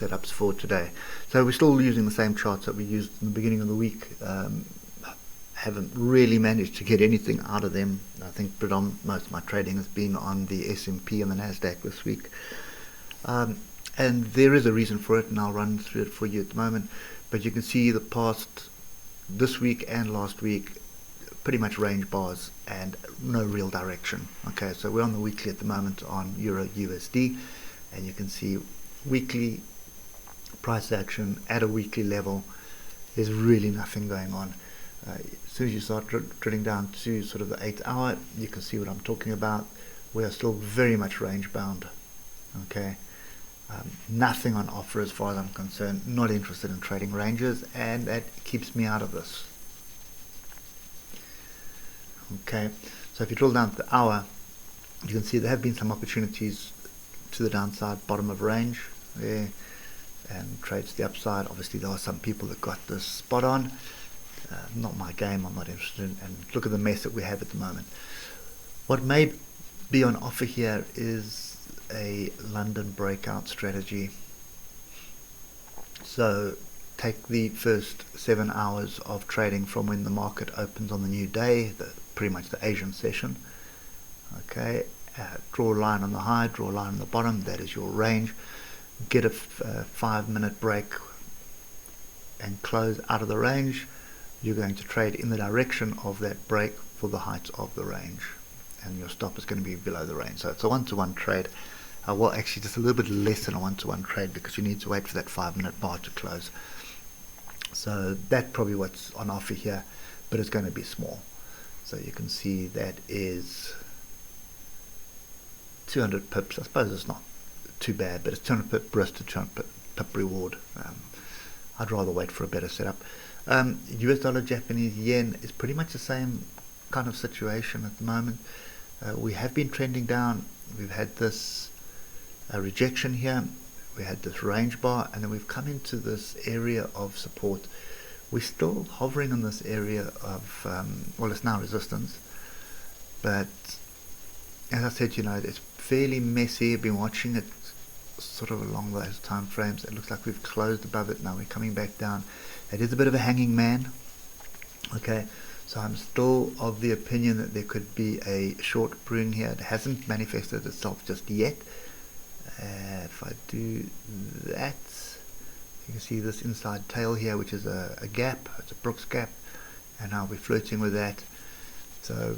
setups for today. So we're still using the same charts that we used in the beginning of the week. Haven't really managed to get anything out of them. I think most of my trading has been on the S&P and the Nasdaq this week. And there is a reason for it, and I'll run through it for you at the moment. But you can see the past, this week and last week, pretty much range bars and no real direction. Okay, so we're on the weekly at the moment on Euro USD, and you can see weekly price action at a weekly level. There's really nothing going on. As soon as you start drilling down to sort of the 8 hour, you can see what I'm talking about. We are still very much range bound. Okay, nothing on offer as far as I'm concerned. Not interested in trading ranges, and that keeps me out of this. Okay, so if you drill down to the hour, you can see there have been some opportunities to the downside, bottom of range there, and trades to the upside. Obviously there are some people that got this spot on. Not my game, I'm not interested in, and look at the mess that we have at the moment. What may be on offer here is a London breakout strategy. So take the first 7 hours of trading from when the market opens on the new day, pretty much the Asian session. Okay, draw a line on the high, draw a line on the bottom, that is your range. Get a 5-minute break and close out of the range. You're going to trade in the direction of that break for the height of the range, and your stop is going to be below the range. So it's a 1-to-1 trade. Well, actually just a little bit less than a 1-to-1 trade, because you need to wait for that 5-minute bar to close. So that's probably what's on offer here, but it's going to be small. So you can see that is 200 pips. I suppose it's not too bad, but it's 200 pip risk to 200 pip reward. I'd rather wait for a better setup. US dollar, Japanese yen is pretty much the same kind of situation at the moment. We have been trending down. We've had this rejection here. We had this range bar, and then we've come into this area of support. We're still hovering in this area of, well, it's now resistance. But as I said, you know, it's fairly messy. I've been watching it sort of along those time frames. It looks like we've closed above it. Now we're coming back down. It is a bit of a hanging man. Okay, so I'm still of the opinion that there could be a short brewing here. It hasn't manifested itself just yet. If I do that, you can see this inside tail here, which is a gap. It's a Brooks gap, and now we're flirting with that. So,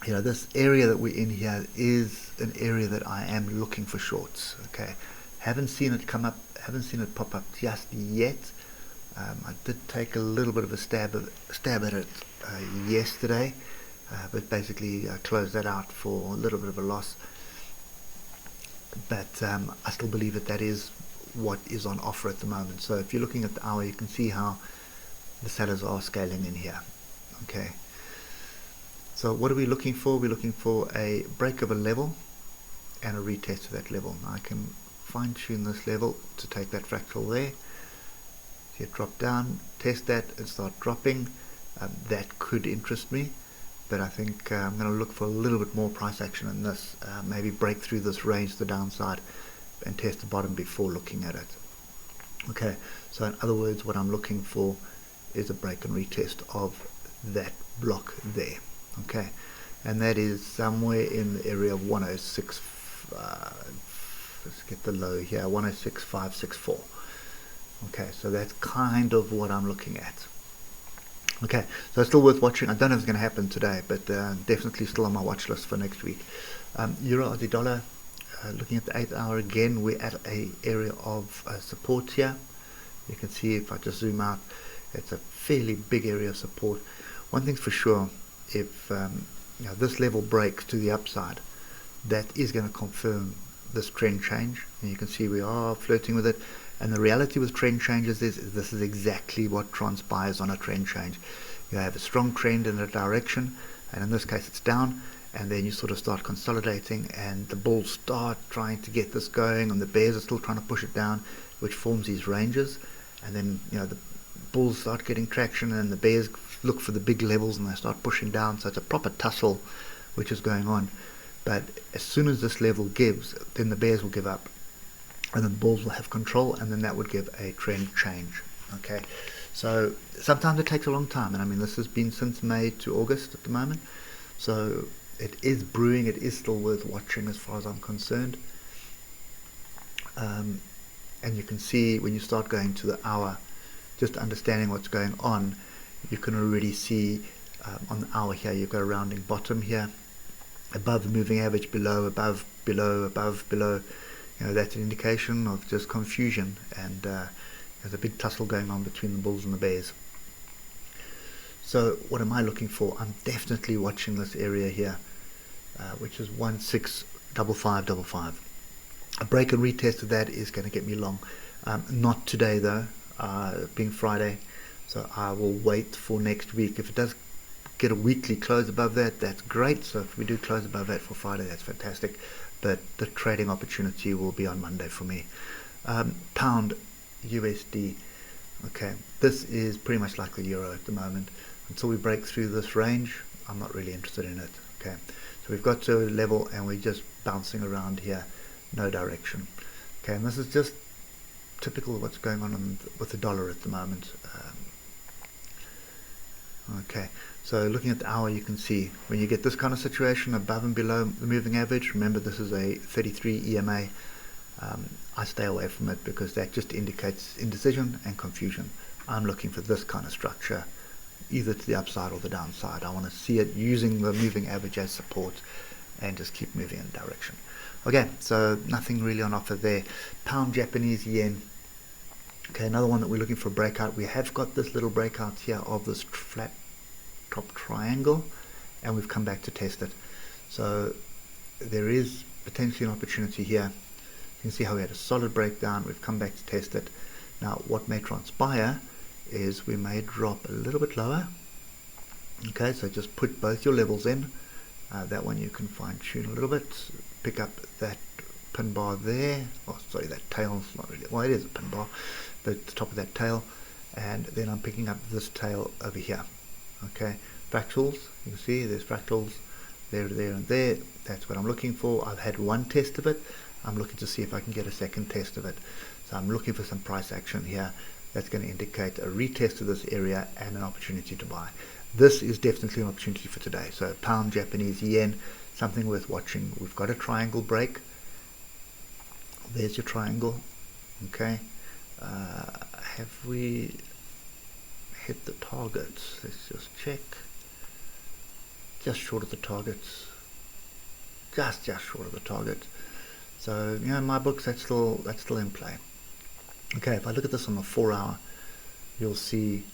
you know, this area that we're in here is an area that I am looking for shorts. Okay, haven't seen it come up, haven't seen it pop up just yet. I did take a little bit of a stab at it yesterday, but basically I closed that out for a little bit of a loss. But I still believe that is what is on offer at the moment. So if you're looking at the hour, you can see how the sellers are scaling in here. Okay, so what are we looking for? We're looking for a break of a level and a retest of that level. Now I can fine tune this level to take that fractal there. See it drop down, test that and start dropping. That could interest me, but I think I'm going to look for a little bit more price action in this. Maybe break through this range to the downside and test the bottom before looking at it. Okay, so in other words, what I'm looking for is a break and retest of that block there. Okay, and that is somewhere in the area of 106. Let's get the low here, 106.564. Okay, so that's kind of what I'm looking at. Okay, so it's still worth watching. I don't know if it's going to happen today, but definitely still on my watch list for next week. Euro Aussie dollar, looking at the 8 hour again, we're at a area of support here. You can see if I just zoom out, it's a fairly big area of support. One thing's for sure, if you know, this level breaks to the upside, that is going to confirm this trend change, and you can see we are flirting with it. And the reality with trend changes is this is exactly what transpires on a trend change. You have a strong trend in a direction, and in this case it's down, and then you sort of start consolidating, and the bulls start trying to get this going, and the bears are still trying to push it down, which forms these ranges. And then, you know, the bulls start getting traction, and the bears look for the big levels, and they start pushing down. So it's a proper tussle which is going on. But as soon as this level gives, then the bears will give up, and then the bulls will have control, and then that would give a trend change. Okay, so sometimes it takes a long time, and I mean this has been since May to August at the moment, so it is brewing. It is still worth watching as far as I'm concerned. And you can see when you start going to the hour, just understanding what's going on, you can already see on the hour here you've got a rounding bottom here, above the moving average, below, above, below, above, below. You know, that's an indication of just confusion, and there's a big tussle going on between the bulls and the bears. So what am I looking for? I'm definitely watching this area here, which is 165555. A break and retest of that is going to get me long. Not today though, being Friday, so I will wait for next week. If it does get a weekly close above that, that's great. So if we do close above that for Friday, that's fantastic. But the trading opportunity will be on Monday for me. Pound USD. Okay, this is pretty much like the euro at the moment. Until we break through this range, I'm not really interested in it. Okay, so we've got to a level and we're just bouncing around here, no direction. Okay, and this is just typical of what's going on with the dollar at the moment. Okay, so looking at the hour, you can see when you get this kind of situation above and below the moving average, remember this is a 33 EMA, I stay away from it because that just indicates indecision and confusion. I'm looking for this kind of structure, either to the upside or the downside. I want to see it using the moving average as support and just keep moving in a direction. Okay, so nothing really on offer there. Pound Japanese yen. Okay, another one that we're looking for a breakout. We have got this little breakout here of this flat top triangle, and we've come back to test it. So there is potentially an opportunity here. You can see how we had a solid breakdown. We've come back to test it. Now what may transpire is we may drop a little bit lower. Okay, so just put both your levels in. That one you can fine tune a little bit. Pick up that pin bar there. Oh, sorry, that tail. It's not really, well, it is a pin bar, but the top of that tail. And then I'm picking up this tail over here. Okay, fractals. You can see there's fractals there, there, and there. That's what I'm looking for. I've had one test of it. I'm looking to see if I can get a second test of it. So I'm looking for some price action here. That's going to indicate a retest of this area and an opportunity to buy. This is definitely an opportunity for today. So pound Japanese yen, something worth watching. We've got a triangle break. There's your triangle. Okay, have we hit the targets? Let's just check. Just short of the targets. Just short of the target. So you know, in my books, that's still in play. Okay, if I look at this on the 4 hour, you'll see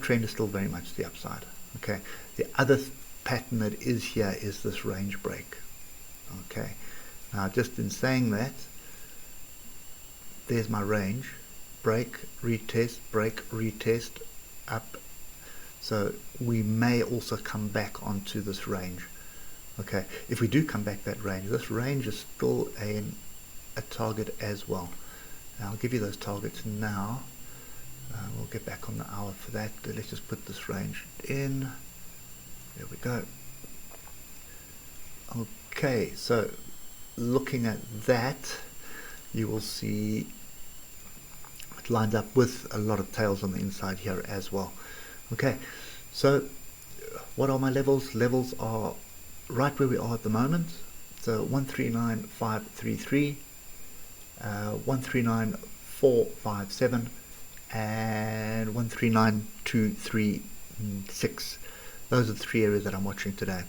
trend is still very much the upside. Okay, the other pattern that is here is this range break. Okay, now just in saying that, there's my range, break, retest, up. So we may also come back onto this range. Okay, if we do come back that range, this range is still a target as well. Now I'll give you those targets now. We'll get back on the hour for that. Let's just put this range in. There we go. Okay, so looking at that, you will see it lines up with a lot of tails on the inside here as well. Okay, so what are my levels? Levels are right where we are at the moment. So 139533, 139457, and 139236. Those are the three areas that I'm watching today.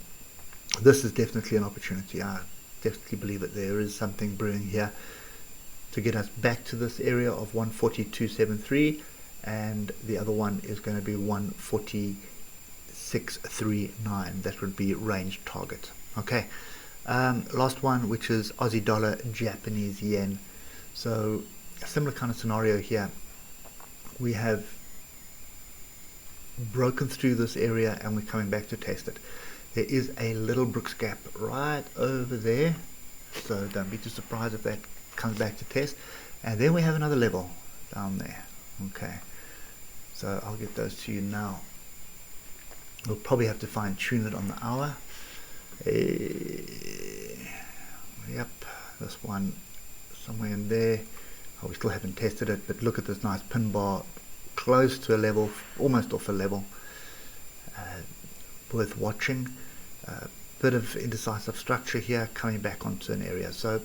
This is definitely an opportunity. I definitely believe that there is something brewing here to get us back to this area of 142.73, and the other one is going to be 146.39. That would be range target. Okay, last one, which is Aussie dollar Japanese yen. So a similar kind of scenario here. We have broken through this area and we're coming back to test it. There is a little Brooks gap right over there, so don't be too surprised if that comes back to test. And then we have another level down there. Okay, so I'll get those to you now. We'll probably have to fine tune it on the hour. Yep, this one somewhere in there. Oh, we still haven't tested it, but look at this nice pin bar, close to a level, almost off a level, worth watching. Bit of indecisive structure here, coming back onto an area. So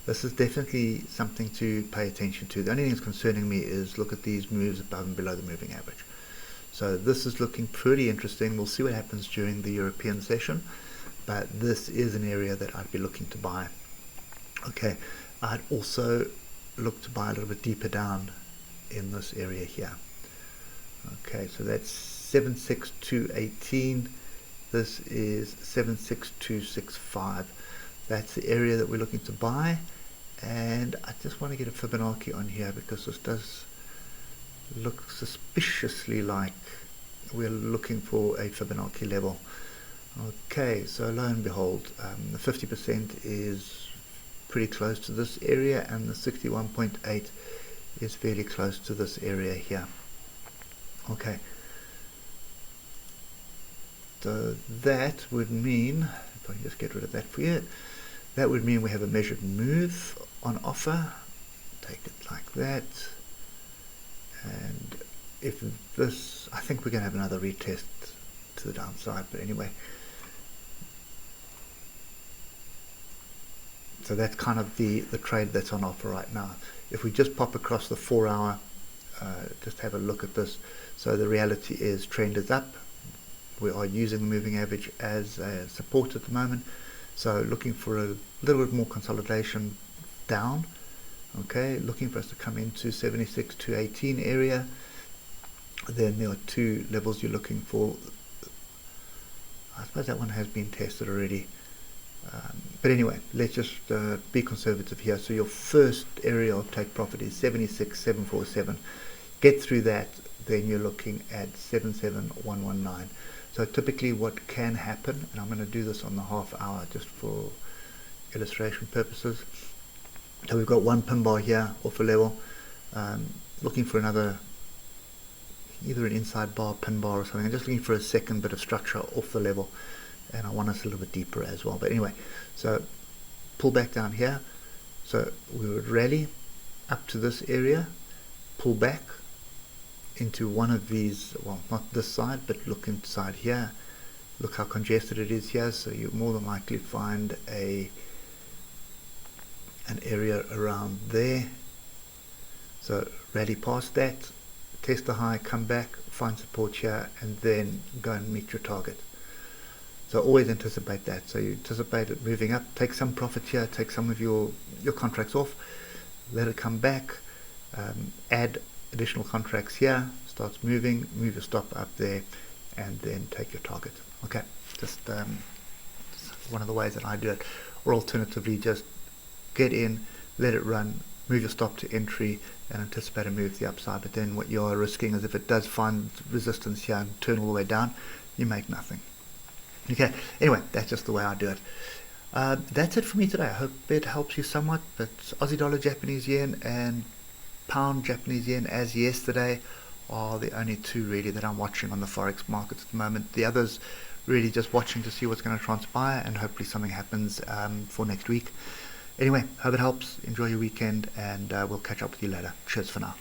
this is definitely something to pay attention to. The only thing that's concerning me is look at these moves above and below the moving average. So this is looking pretty interesting. We'll see what happens during the European session, but this is an area that I'd be looking to buy. Okay, I'd also look to buy a little bit deeper down in this area here. Okay, so that's 76218. This is 76265. That's the area that we're looking to buy, and I just want to get a Fibonacci on here because this does look suspiciously like we're looking for a Fibonacci level. Okay, so lo and behold, the 50% is pretty close to this area, and the 61.8 is fairly close to this area here. Okay, so that would mean, if I can just get rid of that for you, that would mean we have a measured move on offer. Take it like that, and if this, I think we're going to have another retest to the downside, but anyway. So that's kind of the trade that's on offer right now. If we just pop across the 4 hour, just have a look at this. So the reality is trend is up. We are using the moving average as a support at the moment. So looking for a little bit more consolidation down. Okay, looking for us to come into 76 to 18 area. Then there are two levels you're looking for. I suppose that one has been tested already. But anyway, let's just be conservative here. So your first area of take profit is 76,747. Get through that, then you're looking at 77,119. So typically what can happen, and I'm going to do this on the half hour just for illustration purposes. So we've got one pin bar here off a level, looking for another, either an inside bar, pin bar or something. I'm just looking for a second bit of structure off the level, and I want us a little bit deeper as well. But anyway, so pull back down here. So we would rally up to this area, pull back into one of these, well, not this side, but look inside here. Look how congested it is here, so you more than likely find an area around there. So rally past that, test the high, come back, find support here, and then go and meet your target. So always anticipate that. So you anticipate it moving up, take some profit here, take some of your contracts off, let it come back, add additional contracts here, starts moving, move your stop up there, and then take your target. Okay, just one of the ways that I do it. Or alternatively, just get in, let it run, move your stop to entry, and anticipate a move to the upside. But then what you are risking is if it does find resistance here and turn all the way down, you make nothing. Okay, anyway, that's just the way I do it. That's it for me today. I hope it helps you somewhat, but Aussie dollar, Japanese yen, and pound, Japanese yen, as yesterday, are the only two really that I'm watching on the Forex markets at the moment. The others really just watching to see what's going to transpire, and hopefully something happens for next week. Anyway, hope it helps. Enjoy your weekend, and we'll catch up with you later. Cheers for now.